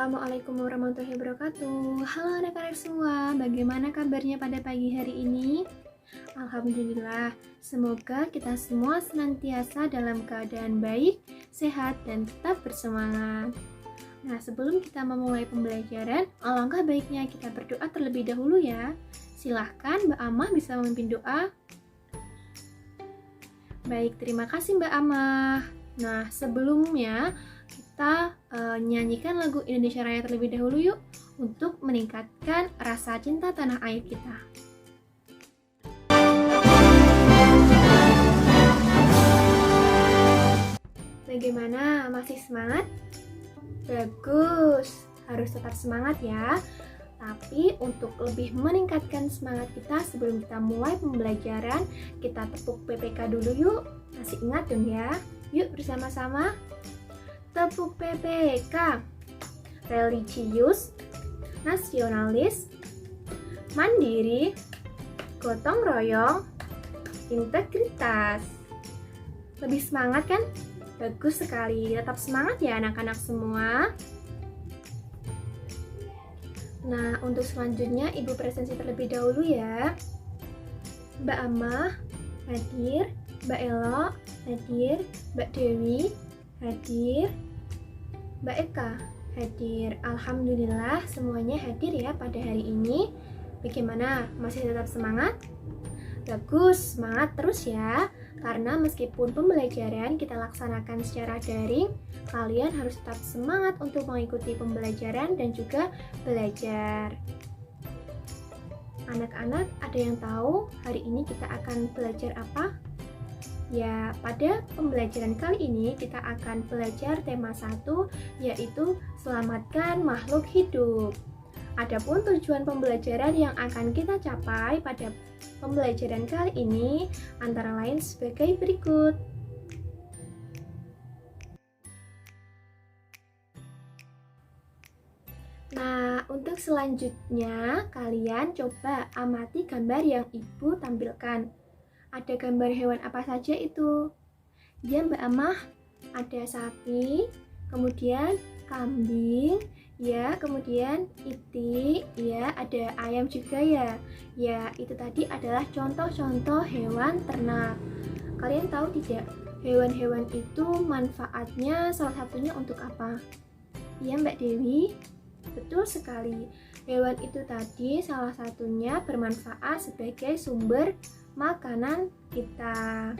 Assalamualaikum warahmatullahi wabarakatuh. Halo anak-anak semua, bagaimana kabarnya pada pagi hari ini? Alhamdulillah, semoga kita semua senantiasa dalam keadaan baik, sehat, dan tetap bersemangat. Nah, sebelum kita memulai pembelajaran, alangkah baiknya kita berdoa terlebih dahulu ya. Silahkan Mbak Amah bisa memimpin doa. Baik, terima kasih Mbak Amah. Nah, sebelumnya kita nyanyikan lagu Indonesia Raya terlebih dahulu yuk, untuk meningkatkan rasa cinta tanah air kita. Bagaimana? Masih semangat? Bagus, harus tetap semangat ya. Tapi untuk lebih meningkatkan semangat kita sebelum kita mulai pembelajaran, kita tepuk PPK dulu yuk. Masih ingat dong ya? Yuk bersama-sama. Tepuk PPK. Religius, nasionalis, mandiri, gotong royong, integritas. Lebih semangat kan? Bagus sekali. Tetap semangat ya anak-anak semua. Nah, untuk selanjutnya Ibu presentasi terlebih dahulu ya. Mbak Amah hadir, Mbak Elo hadir, Mbak Dewi hadir, Mbak Eka hadir. Alhamdulillah semuanya hadir ya pada hari ini. Bagaimana? Masih tetap semangat? Bagus, semangat terus ya. Karena meskipun pembelajaran kita laksanakan secara daring, kalian harus tetap semangat untuk mengikuti pembelajaran dan juga belajar. Anak-anak, ada yang tahu hari ini kita akan belajar apa? Ya, pada pembelajaran kali ini kita akan belajar tema 1, yaitu selamatkan makhluk hidup. Adapun tujuan pembelajaran yang akan kita capai pada pembelajaran kali ini antara lain sebagai berikut. Nah, untuk selanjutnya kalian coba amati gambar yang Ibu tampilkan. Ada gambar hewan apa saja itu? Ya Mbak Amah, ada sapi, kemudian kambing, ya, kemudian itik, ya, ada ayam juga ya. Ya, itu tadi adalah contoh-contoh hewan ternak. Kalian tahu tidak, hewan-hewan itu manfaatnya salah satunya untuk apa? Ya Mbak Dewi, betul sekali. Hewan itu tadi salah satunya bermanfaat sebagai sumber makanan kita.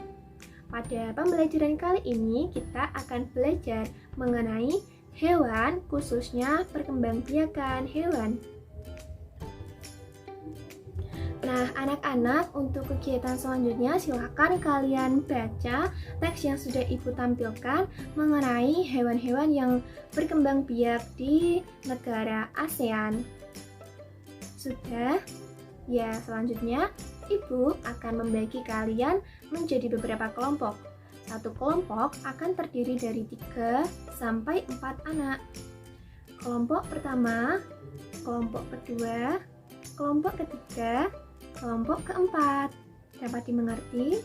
Pada pembelajaran kali ini kita akan belajar mengenai hewan, khususnya perkembangbiakan hewan. Nah, anak-anak, untuk kegiatan selanjutnya silakan kalian baca teks yang sudah Ibu tampilkan mengenai hewan-hewan yang berkembang biak di negara ASEAN. Sudah? Ya, selanjutnya Ibu akan membagi kalian menjadi beberapa kelompok. Satu kelompok akan terdiri dari 3 sampai 4 anak. Kelompok pertama, kelompok kedua, kelompok ketiga, kelompok keempat. Dapat dimengerti?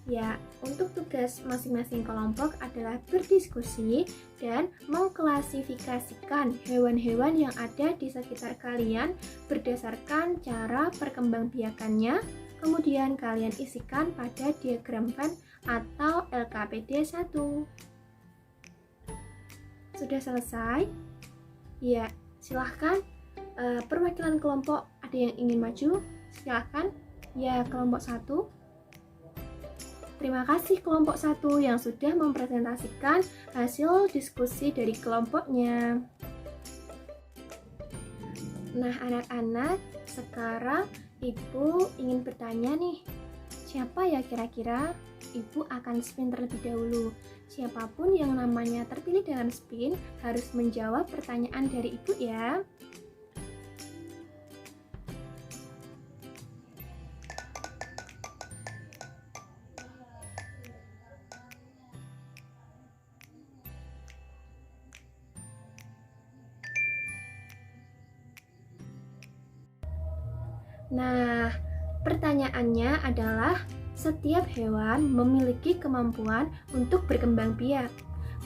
Ya, untuk tugas masing-masing kelompok adalah berdiskusi dan mengklasifikasikan hewan-hewan yang ada di sekitar kalian berdasarkan cara perkembangbiakannya. Kemudian kalian isikan pada diagram Venn atau LKPD 1. Sudah selesai? Ya, silahkan. Perwakilan kelompok ada yang ingin maju? Silahkan. Ya, kelompok 1. Terima kasih kelompok 1 yang sudah mempresentasikan hasil diskusi dari kelompoknya. Nah, anak-anak, sekarang Ibu ingin bertanya nih, siapa ya kira-kira? Ibu akan spin terlebih dahulu. Siapapun yang namanya terpilih dalam spin harus menjawab pertanyaan dari Ibu ya. Nah, pertanyaannya adalah setiap hewan memiliki kemampuan untuk berkembang biak.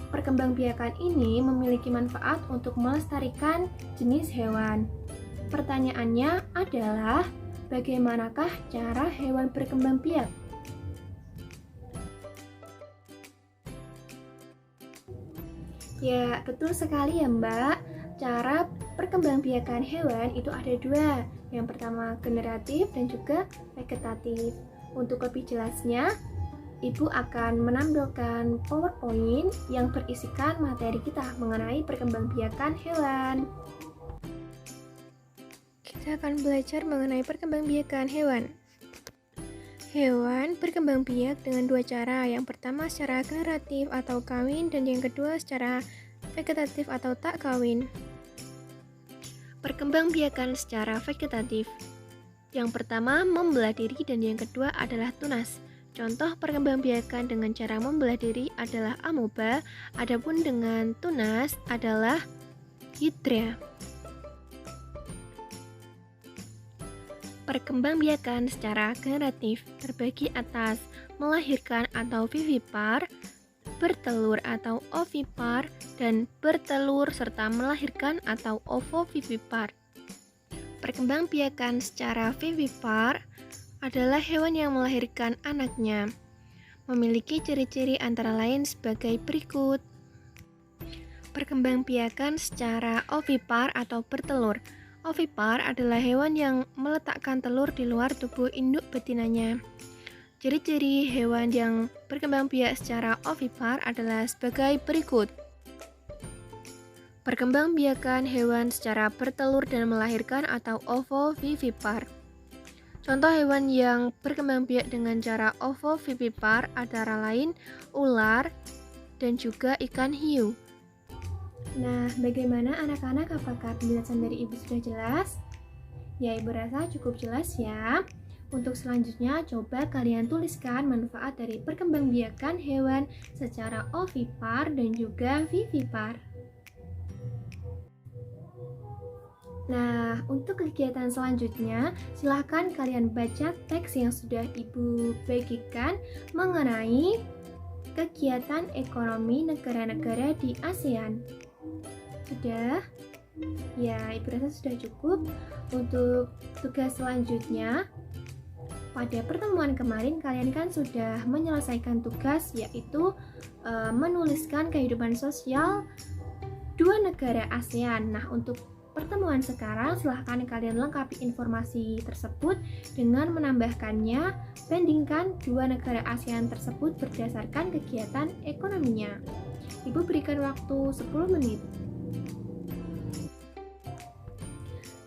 Perkembangbiakan ini memiliki manfaat untuk melestarikan jenis hewan. Pertanyaannya adalah, bagaimanakah cara hewan berkembang biak? Ya, betul sekali ya Mbak. Cara perkembangbiakan hewan itu ada dua. Yang pertama generatif dan juga vegetatif. Untuk lebih jelasnya, Ibu akan menampilkan PowerPoint yang berisikan materi kita mengenai perkembangbiakan hewan. Kita akan belajar mengenai perkembangbiakan hewan. Hewan berkembang biak dengan dua cara. Yang pertama secara generatif atau kawin, dan yang kedua secara vegetatif atau tak kawin. Perkembangbiakan secara vegetatif. Yang pertama membelah diri dan yang kedua adalah tunas. Contoh perkembangbiakan dengan cara membelah diri adalah amoeba, adapun dengan tunas adalah hidra. Perkembangbiakan secara generatif terbagi atas melahirkan atau vivipar, bertelur atau ovipar, dan bertelur serta melahirkan atau ovovivipar. Perkembangbiakan secara vivipar adalah hewan yang melahirkan anaknya. Memiliki ciri-ciri antara lain sebagai berikut. Perkembangbiakan secara ovipar atau bertelur. Ovipar adalah hewan yang meletakkan telur di luar tubuh induk betinanya. Ciri-ciri hewan yang berkembang biak secara ovipar adalah sebagai berikut. Perkembangbiakan hewan secara bertelur dan melahirkan atau ovovivipar. Contoh hewan yang berkembang biak dengan cara ovovivipar antara lain ular dan juga ikan hiu. Nah, bagaimana anak-anak, apakah penjelasan dari Ibu sudah jelas? Ya, Ibu rasa cukup jelas ya. Untuk selanjutnya, coba kalian tuliskan manfaat dari perkembangbiakan hewan secara ovipar dan juga vivipar. Nah, untuk kegiatan selanjutnya, silahkan kalian baca teks yang sudah Ibu bagikan mengenai kegiatan ekonomi negara-negara di ASEAN. Sudah? Ya, Ibu rasa sudah cukup. Untuk tugas selanjutnya, pada pertemuan kemarin kalian kan sudah menyelesaikan tugas, yaitu menuliskan kehidupan sosial dua negara ASEAN. Nah, untuk pertemuan sekarang silahkan kalian lengkapi informasi tersebut dengan menambahkannya, bandingkan dua negara ASEAN tersebut berdasarkan kegiatan ekonominya. Ibu berikan waktu 10 menit.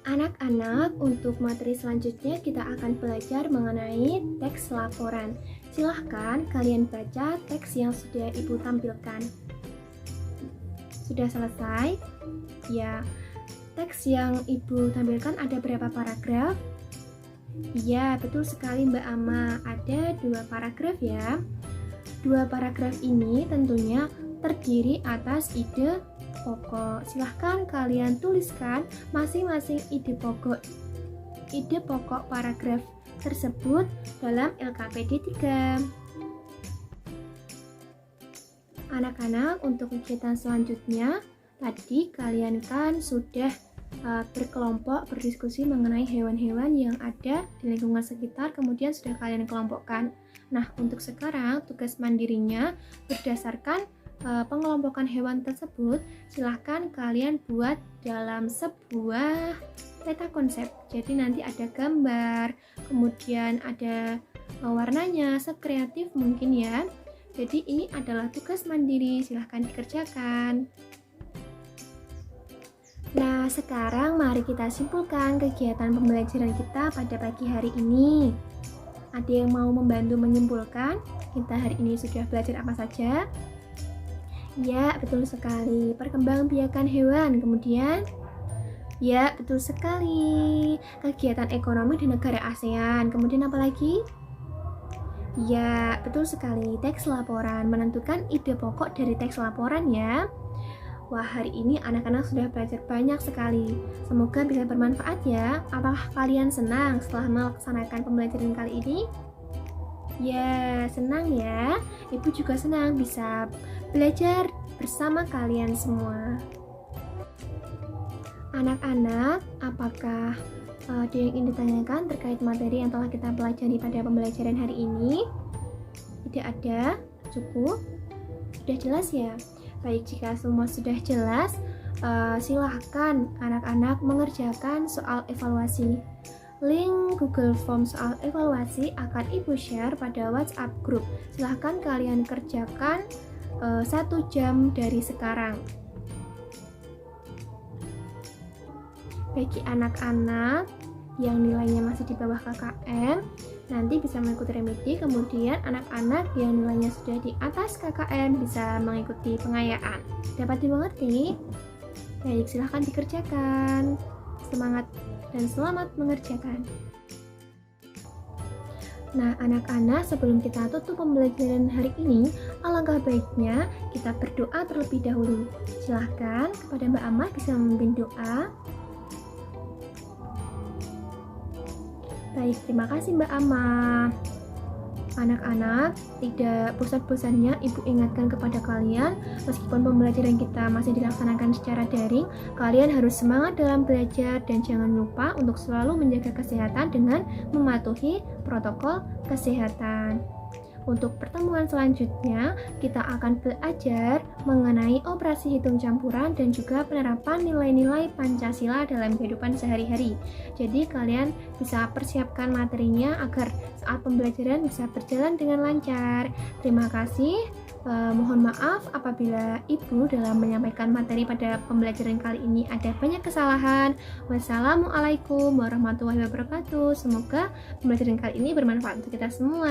Anak-anak, untuk materi selanjutnya kita akan belajar mengenai teks laporan. Silahkan kalian baca teks yang sudah Ibu tampilkan. Sudah selesai? Ya, teks yang Ibu tampilkan ada berapa paragraf? Iya, betul sekali Mbak Ama, ada 2 paragraf ya. 2 paragraf ini tentunya terdiri atas ide pokok. Silahkan kalian tuliskan masing-masing ide pokok paragraf tersebut dalam LKPD 3. Anak-anak, untuk kegiatan selanjutnya, tadi kalian kan sudah berkelompok berdiskusi mengenai hewan-hewan yang ada di lingkungan sekitar, kemudian sudah kalian kelompokkan. Nah, untuk sekarang tugas mandirinya berdasarkan pengelompokan hewan tersebut, silahkan kalian buat dalam sebuah peta konsep. Jadi nanti ada gambar, kemudian ada warnanya, sekreatif mungkin ya. Jadi ini adalah tugas mandiri, silahkan dikerjakan. Nah, sekarang mari kita simpulkan kegiatan pembelajaran kita pada pagi hari ini. Ada yang mau membantu menyimpulkan? Kita hari ini sudah belajar apa saja? Ya, betul sekali. Perkembangbiakan hewan. Kemudian, ya, betul sekali. Kegiatan ekonomi di negara ASEAN. Kemudian apa lagi? Ya, betul sekali. Teks laporan. Menentukan ide pokok dari teks laporan ya. Wah, hari ini anak-anak sudah belajar banyak sekali. Semoga bisa bermanfaat ya. Apakah kalian senang setelah melaksanakan pembelajaran kali ini? Ya, senang ya. Ibu juga senang bisa belajar bersama kalian semua. Anak-anak, apakah ada yang ingin ditanyakan terkait materi yang telah kita pelajari pada pembelajaran hari ini? Tidak ada? Cukup? Sudah jelas ya? Baik, jika semua sudah jelas, silahkan anak-anak mengerjakan soal evaluasi. Link Google Form soal evaluasi akan Ibu share pada WhatsApp group. Silahkan kalian kerjakan 1 jam dari sekarang. Bagi anak-anak yang nilainya masih di bawah KKM, nanti bisa mengikuti remedi. Kemudian anak-anak yang nilainya sudah di atas KKM bisa mengikuti pengayaan. Dapat dimengerti? Baik, silahkan dikerjakan. Semangat dan selamat mengerjakan. Nah, anak-anak, sebelum kita tutup pembelajaran hari ini, alangkah baiknya kita berdoa terlebih dahulu. Silahkan kepada Mbak Amah bisa memimpin doa. Baik, terima kasih Mbak Amah. Anak-anak, tidak bosan-bosannya Ibu ingatkan kepada kalian, meskipun pembelajaran kita masih dilaksanakan secara daring, kalian harus semangat dalam belajar dan jangan lupa untuk selalu menjaga kesehatan dengan mematuhi protokol kesehatan. Untuk pertemuan selanjutnya, kita akan belajar mengenai operasi hitung campuran dan juga penerapan nilai-nilai Pancasila dalam kehidupan sehari-hari. Jadi kalian bisa persiapkan materinya agar saat pembelajaran bisa berjalan dengan lancar. Terima kasih. Mohon maaf apabila Ibu dalam menyampaikan materi pada pembelajaran kali ini ada banyak kesalahan. Wassalamualaikum warahmatullahi wabarakatuh. Semoga pembelajaran kali ini bermanfaat untuk kita semua.